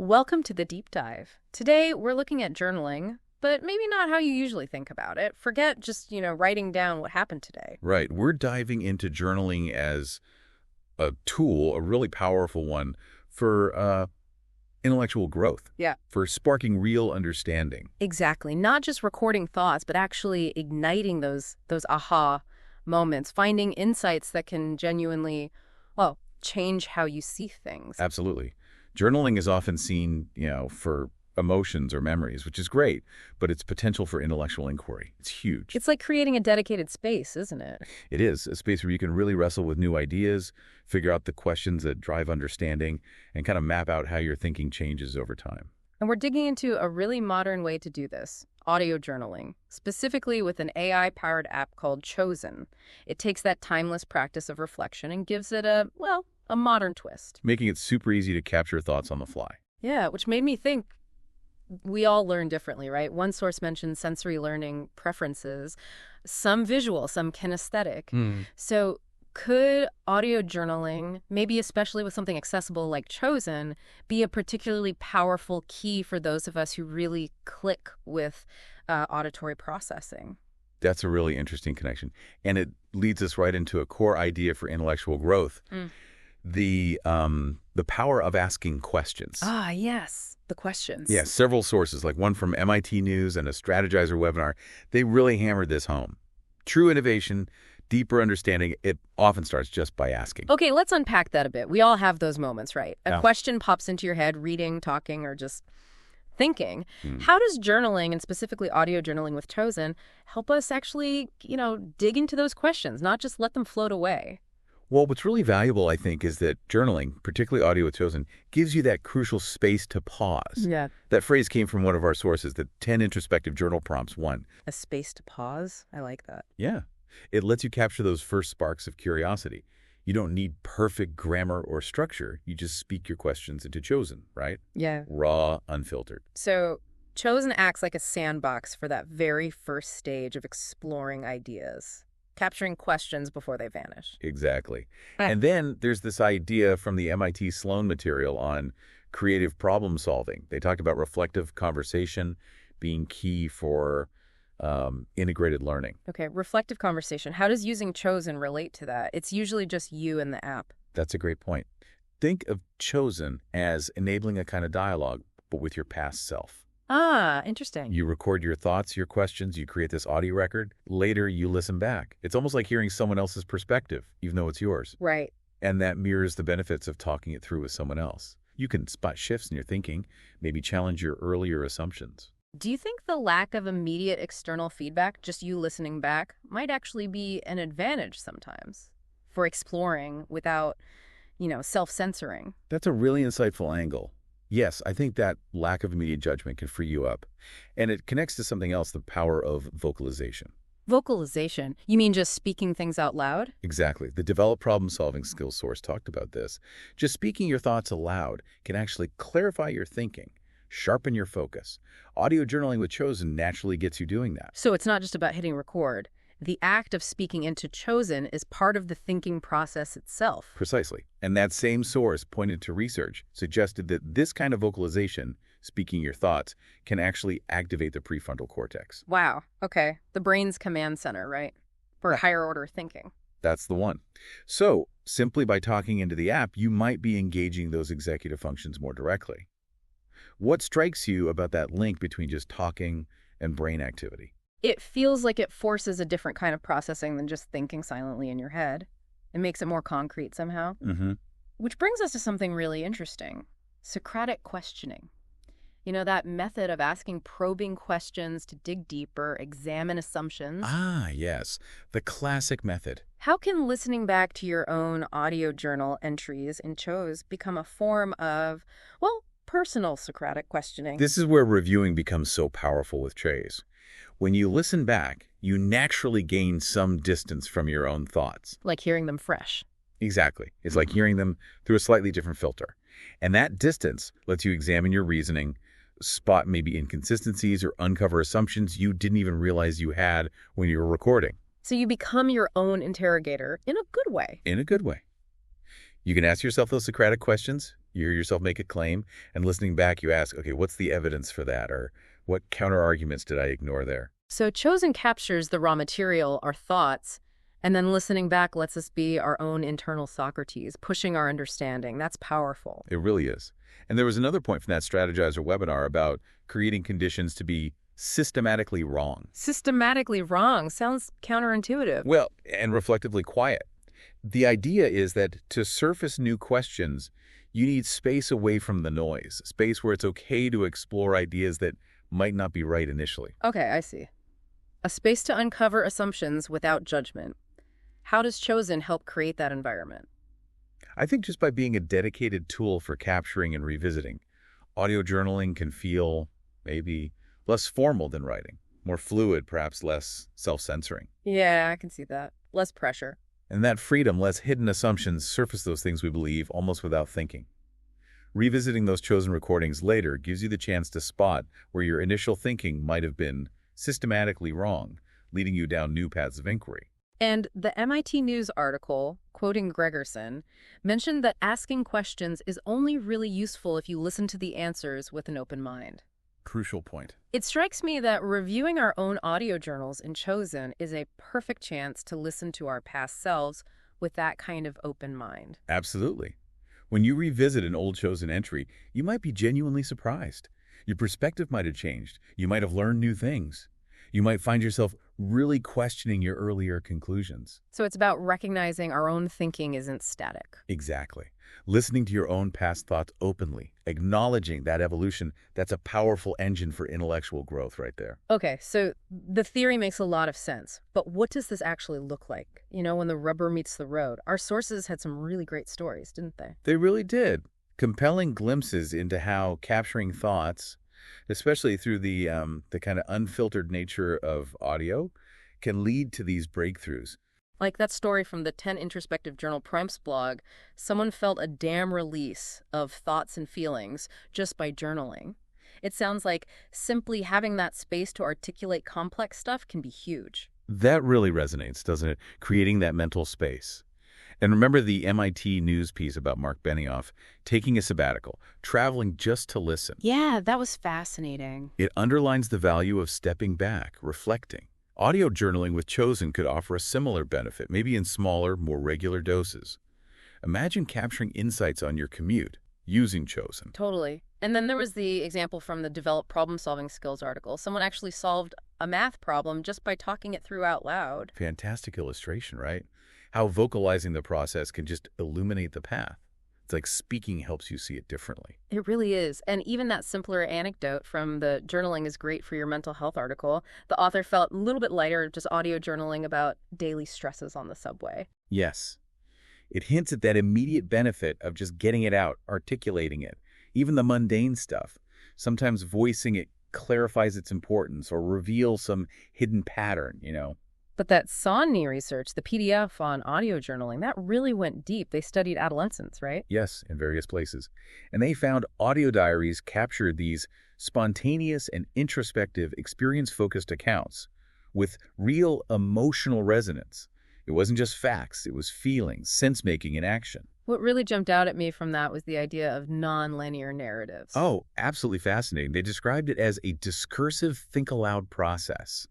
Welcome to the deep dive. Today, we're looking at journaling, but maybe not how you usually think about it. Forget just, writing down what happened today. Right. We're diving into journaling as a tool, a really powerful one for intellectual growth. Yeah. For sparking real understanding. Exactly. Not just recording thoughts, but actually igniting those aha moments, finding insights that can genuinely, change how you see things. Absolutely. Journaling is often seen, for emotions or memories, which is great, but its potential for intellectual inquiry, it's huge. It's like creating a dedicated space, isn't it? It is a space where you can really wrestle with new ideas, figure out the questions that drive understanding, and kind of map out how your thinking changes over time. And we're digging into a really modern way to do this, audio journaling, specifically with an AI-powered app called Chosn. It takes that timeless practice of reflection and gives it a modern twist. Making it super easy to capture thoughts on the fly. Yeah, which made me think we all learn differently, right? One source mentioned sensory learning preferences, some visual, some kinesthetic. So could audio journaling, maybe especially with something accessible like Chosn, be a particularly powerful key for those of us who really click with auditory processing? That's a really interesting connection. And it leads us right into a core idea for intellectual growth. The power of asking questions. Ah, yes, the questions. Yeah, several sources, like one from MIT News and a Strategizer webinar, they really hammered this home. True innovation, deeper understanding, it often starts just by asking. Okay, let's unpack that a bit. We all have those moments, right? A question pops into your head, reading, talking, or just thinking. How does journaling, and specifically audio journaling with Chosn, help us actually, dig into those questions, not just let them float away? Well, what's really valuable, I think, is that journaling, particularly audio with Chosn, gives you that crucial space to pause. Yeah. That phrase came from one of our sources, the 10 introspective journal prompts one. A space to pause? I like that. Yeah. It lets you capture those first sparks of curiosity. You don't need perfect grammar or structure. You just speak your questions into Chosn, right? Yeah. Raw, unfiltered. So Chosn acts like a sandbox for that very first stage of exploring ideas, capturing questions before they vanish. Exactly. And then there's this idea from the MIT Sloan material on creative problem solving. They talked about reflective conversation being key for integrated learning. Okay, reflective conversation. How does using Chosn relate to that? It's usually just you and the app. That's a great point. Think of Chosn as enabling a kind of dialogue, but with your past self. Ah, interesting. You record your thoughts, your questions, you create this audio record. Later, you listen back. It's almost like hearing someone else's perspective, even though it's yours. Right. And that mirrors the benefits of talking it through with someone else. You can spot shifts in your thinking, maybe challenge your earlier assumptions. Do you think the lack of immediate external feedback, just you listening back, might actually be an advantage sometimes for exploring without, self-censoring? That's a really insightful angle. Yes, I think that lack of immediate judgment can free you up. And it connects to something else, the power of vocalization. Vocalization? You mean just speaking things out loud? Exactly. The developed problem-solving skills source talked about this. Just speaking your thoughts aloud can actually clarify your thinking, sharpen your focus. Audio journaling with Chosn naturally gets you doing that. So it's not just about hitting record. The act of speaking into Chosn is part of the thinking process itself. Precisely. And that same source pointed to research, suggested that this kind of vocalization, speaking your thoughts, can actually activate the prefrontal cortex. Wow. Okay. The brain's command center, right? For higher order thinking. That's the one. So simply by talking into the app, you might be engaging those executive functions more directly. What strikes you about that link between just talking and brain activity? It feels like it forces a different kind of processing than just thinking silently in your head. It makes it more concrete somehow. Which brings us to something really interesting. Socratic questioning. That method of asking probing questions to dig deeper, examine assumptions. Ah, yes. The classic method. How can listening back to your own audio journal entries in Chosn become a form of, personal Socratic questioning? This is where reviewing becomes so powerful with Chase. When you listen back, you naturally gain some distance from your own thoughts. Like hearing them fresh. Exactly. It's like hearing them through a slightly different filter. And that distance lets you examine your reasoning, spot maybe inconsistencies, or uncover assumptions you didn't even realize you had when you were recording. So you become your own interrogator in a good way. In a good way. You can ask yourself those Socratic questions, You hear yourself make a claim, and listening back, you ask, okay, what's the evidence for that? Or what counter-arguments did I ignore there? So Chosn captures the raw material, our thoughts, and then listening back lets us be our own internal Socrates, pushing our understanding. That's powerful. It really is. And there was another point from that Strategizer webinar about creating conditions to be systematically wrong. Systematically wrong sounds counterintuitive. Well, and reflectively quiet. The idea is that to surface new questions, you need space away from the noise, space where it's okay to explore ideas that might not be right initially. Okay, I see. A space to uncover assumptions without judgment. How does Chosn help create that environment? I think just by being a dedicated tool for capturing and revisiting, audio journaling can feel maybe less formal than writing, more fluid, perhaps less self-censoring. Yeah, I can see that. Less pressure. And that freedom lets hidden assumptions surface those things we believe almost without thinking. Revisiting those chosen recordings later gives you the chance to spot where your initial thinking might have been systematically wrong, leading you down new paths of inquiry. And the MIT News article, quoting Gregerson, mentioned that asking questions is only really useful if you listen to the answers with an open mind. Crucial point. It strikes me that reviewing our own audio journals in Chosn is a perfect chance to listen to our past selves with that kind of open mind. Absolutely. When you revisit an old Chosn entry, you might be genuinely surprised. Your perspective might have changed. You might have learned new things. You might find yourself really questioning your earlier conclusions. So it's about recognizing our own thinking isn't static. Exactly. Listening to your own past thoughts openly, acknowledging that evolution, that's a powerful engine for intellectual growth right there. Okay, so the theory makes a lot of sense. But what does this actually look like? You know, when the rubber meets the road. Our sources had some really great stories, didn't they? They really did. Compelling glimpses into how capturing thoughts, especially through the kind of unfiltered nature of audio, can lead to these breakthroughs. Like that story from the 10 Introspective Journal Primps blog, someone felt a damn release of thoughts and feelings just by journaling. It sounds like simply having that space to articulate complex stuff can be huge. That really resonates, doesn't it? Creating that mental space. And remember the MIT News piece about Mark Benioff taking a sabbatical, traveling just to listen. Yeah, that was fascinating. It underlines the value of stepping back, reflecting. Audio journaling with Chosn could offer a similar benefit, maybe in smaller, more regular doses. Imagine capturing insights on your commute using Chosn. Totally. And then there was the example from the Develop Problem-Solving Skills article. Someone actually solved a math problem just by talking it through out loud. Fantastic illustration, right? How vocalizing the process can just illuminate the path. It's like speaking helps you see it differently. It really is. And even that simpler anecdote from the Journaling is Great for Your Mental Health article, the author felt a little bit lighter just audio journaling about daily stresses on the subway. Yes. It hints at that immediate benefit of just getting it out, articulating it. Even the mundane stuff. Sometimes voicing it clarifies its importance or reveals some hidden pattern, you know. But that Sonny research, the PDF on audio journaling, that really went deep. They studied adolescents, right? Yes, in various places. And they found audio diaries captured these spontaneous and introspective, experience-focused accounts with real emotional resonance. It wasn't just facts, it was feelings, sense-making, and action. What really jumped out at me from that was the idea of non-linear narratives. Oh, absolutely fascinating. They described it as a discursive think-aloud process.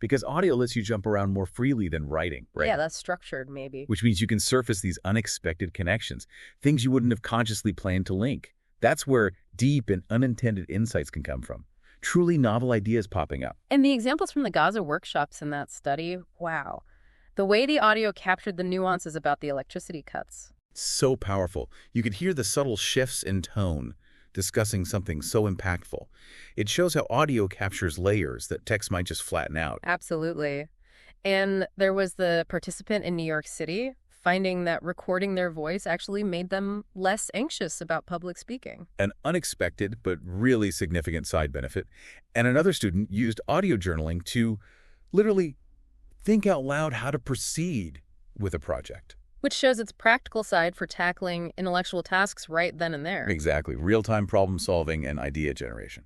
Because audio lets you jump around more freely than writing, right? Yeah, that's structured, maybe. Which means you can surface these unexpected connections, things you wouldn't have consciously planned to link. That's where deep and unintended insights can come from. Truly novel ideas popping up. And the examples from the Gaza workshops in that study, wow. The way the audio captured the nuances about the electricity cuts. So powerful. You could hear the subtle shifts in tone, discussing something so impactful. It shows how audio captures layers that text might just flatten out. Absolutely. And there was the participant in New York City finding that recording their voice actually made them less anxious about public speaking. An unexpected but really significant side benefit. And another student used audio journaling to literally think out loud how to proceed with a project. Which shows its practical side for tackling intellectual tasks right then and there. Exactly. Real-time problem solving and idea generation.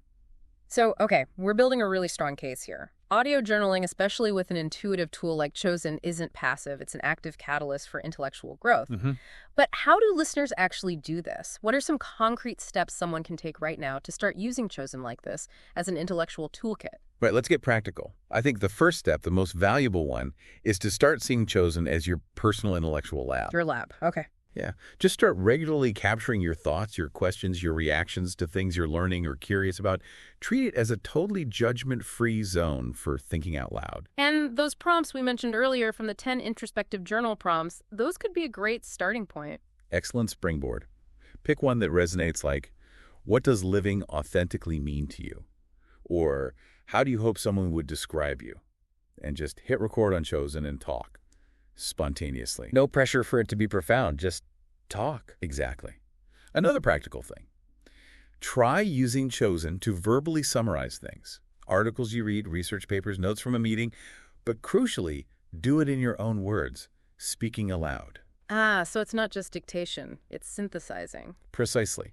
So, okay, we're building a really strong case here. audio journaling, especially with an intuitive tool like Chosn, isn't passive. It's an active catalyst for intellectual growth. But how do listeners actually do this? What are some concrete steps someone can take right now to start using Chosn like this as an intellectual toolkit? Right, let's get practical. I think the first step, the most valuable one, is to start seeing Chosn as your personal intellectual lab. Your lab. Okay. Yeah. Just start regularly capturing your thoughts, your questions, your reactions to things you're learning or curious about. Treat it as a totally judgment-free zone for thinking out loud. And those prompts we mentioned earlier from the 10 introspective journal prompts, those could be a great starting point. Excellent springboard. Pick one that resonates like, what does living authentically mean to you? Or, how do you hope someone would describe you? And just hit record on Chosn and talk spontaneously. No pressure for it to be profound, just talk. Exactly. Another practical thing. Try using Chosn to verbally summarize things. Articles you read, research papers, notes from a meeting, but crucially, do it in your own words, speaking aloud. So it's not just dictation, it's synthesizing. Precisely.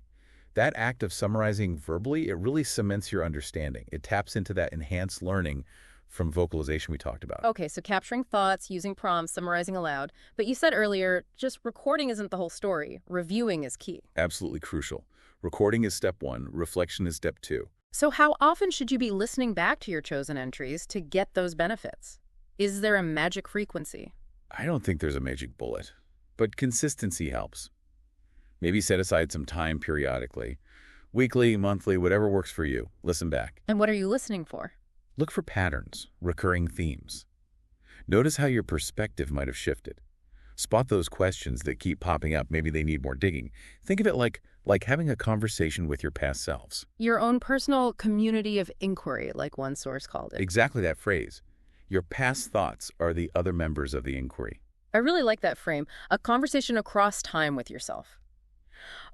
That act of summarizing verbally, it really cements your understanding. It taps into that enhanced learning from vocalization we talked about. Okay, so capturing thoughts, using prompts, summarizing aloud. But you said earlier, just recording isn't the whole story. Reviewing is key. Absolutely crucial. Recording is step one. Reflection is step two. So how often should you be listening back to your Chosn entries to get those benefits? Is there a magic frequency? I don't think there's a magic bullet, but consistency helps. Maybe set aside some time periodically. Weekly, monthly, whatever works for you. Listen back. And what are you listening for? Look for patterns, recurring themes. Notice how your perspective might have shifted. Spot those questions that keep popping up. Maybe they need more digging. Think of it like having a conversation with your past selves. Your own personal community of inquiry, like one source called it. Exactly that phrase. Your past thoughts are the other members of the inquiry. I really like that frame. A conversation across time with yourself.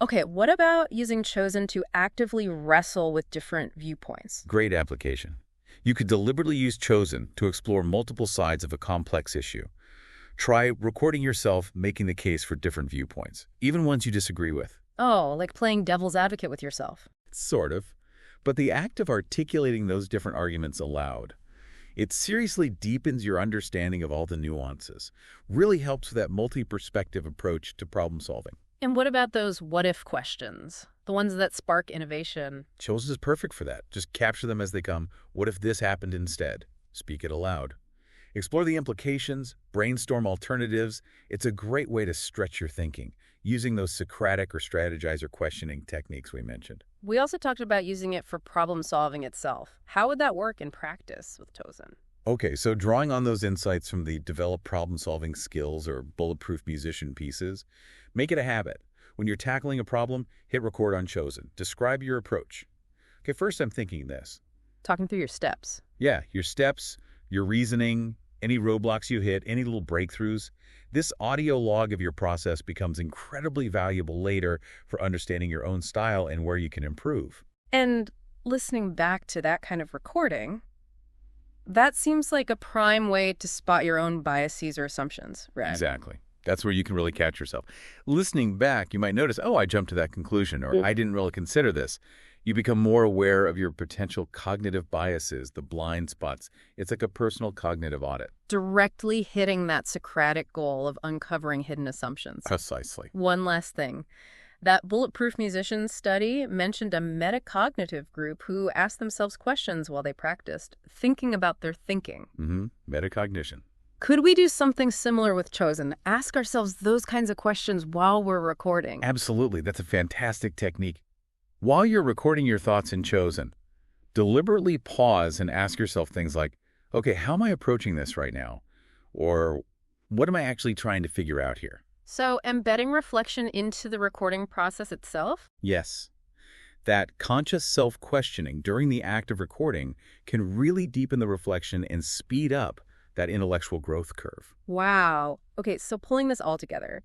Okay, what about using Chosn to actively wrestle with different viewpoints? Great application. You could deliberately use Chosn to explore multiple sides of a complex issue. Try recording yourself making the case for different viewpoints, even ones you disagree with. Oh, like playing devil's advocate with yourself. Sort of. But the act of articulating those different arguments aloud, it seriously deepens your understanding of all the nuances. Really helps with that multi-perspective approach to problem solving. And what about those what-if questions? The ones that spark innovation? Chosn is perfect for that. Just capture them as they come. What if this happened instead? Speak it aloud. Explore the implications, brainstorm alternatives. It's a great way to stretch your thinking, using those Socratic or strategizer questioning techniques we mentioned. We also talked about using it for problem solving itself. How would that work in practice with Chosn? Okay, so drawing on those insights from the develop problem-solving skills or bulletproof musician pieces, make it a habit. When you're tackling a problem, hit record on Chosn. Describe your approach. Okay, first I'm thinking this. Talking through your steps. Yeah, your steps, your reasoning, any roadblocks you hit, any little breakthroughs. This audio log of your process becomes incredibly valuable later for understanding your own style and where you can improve. And listening back to that kind of recording, that seems like a prime way to spot your own biases or assumptions, right? Exactly. That's where you can really catch yourself. Listening back, you might notice, oh, I jumped to that conclusion, or I didn't really consider this. You become more aware of your potential cognitive biases, the blind spots. It's like a personal cognitive audit. Directly hitting that Socratic goal of uncovering hidden assumptions. Precisely. One last thing. That Bulletproof Musicians study mentioned a metacognitive group who asked themselves questions while they practiced, thinking about their thinking. Metacognition. Could we do something similar with Chosn? Ask ourselves those kinds of questions while we're recording. Absolutely. That's a fantastic technique. While you're recording your thoughts in Chosn, deliberately pause and ask yourself things like, okay, how am I approaching this right now? Or what am I actually trying to figure out here? So embedding reflection into the recording process itself? Yes. That conscious self-questioning during the act of recording can really deepen the reflection and speed up that intellectual growth curve. Wow. Okay, so pulling this all together,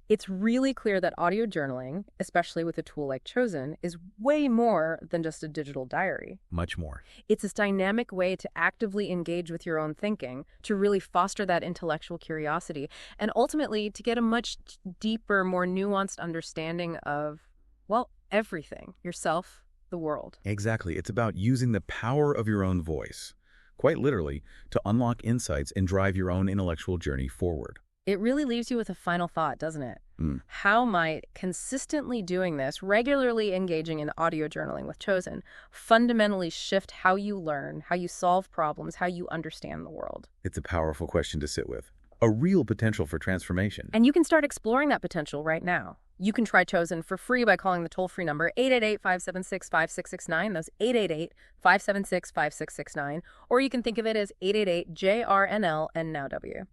it's really clear that audio journaling, especially with a tool like Chosn, is way more than just a digital diary. Much more. It's this dynamic way to actively engage with your own thinking, to really foster that intellectual curiosity, and ultimately to get a much deeper, more nuanced understanding of, well, everything, yourself, the world. Exactly. It's about using the power of your own voice, quite literally, to unlock insights and drive your own intellectual journey forward. It really leaves you with a final thought, doesn't it? How might consistently doing this, regularly engaging in audio journaling with Chosn, fundamentally shift how you learn, how you solve problems, how you understand the world? It's a powerful question to sit with. A real potential for transformation. And you can start exploring that potential right now. You can try Chosn for free by calling the toll-free number 888-576-5669. That's 888-576-5669. Or you can think of it as 888-JRNL and now W.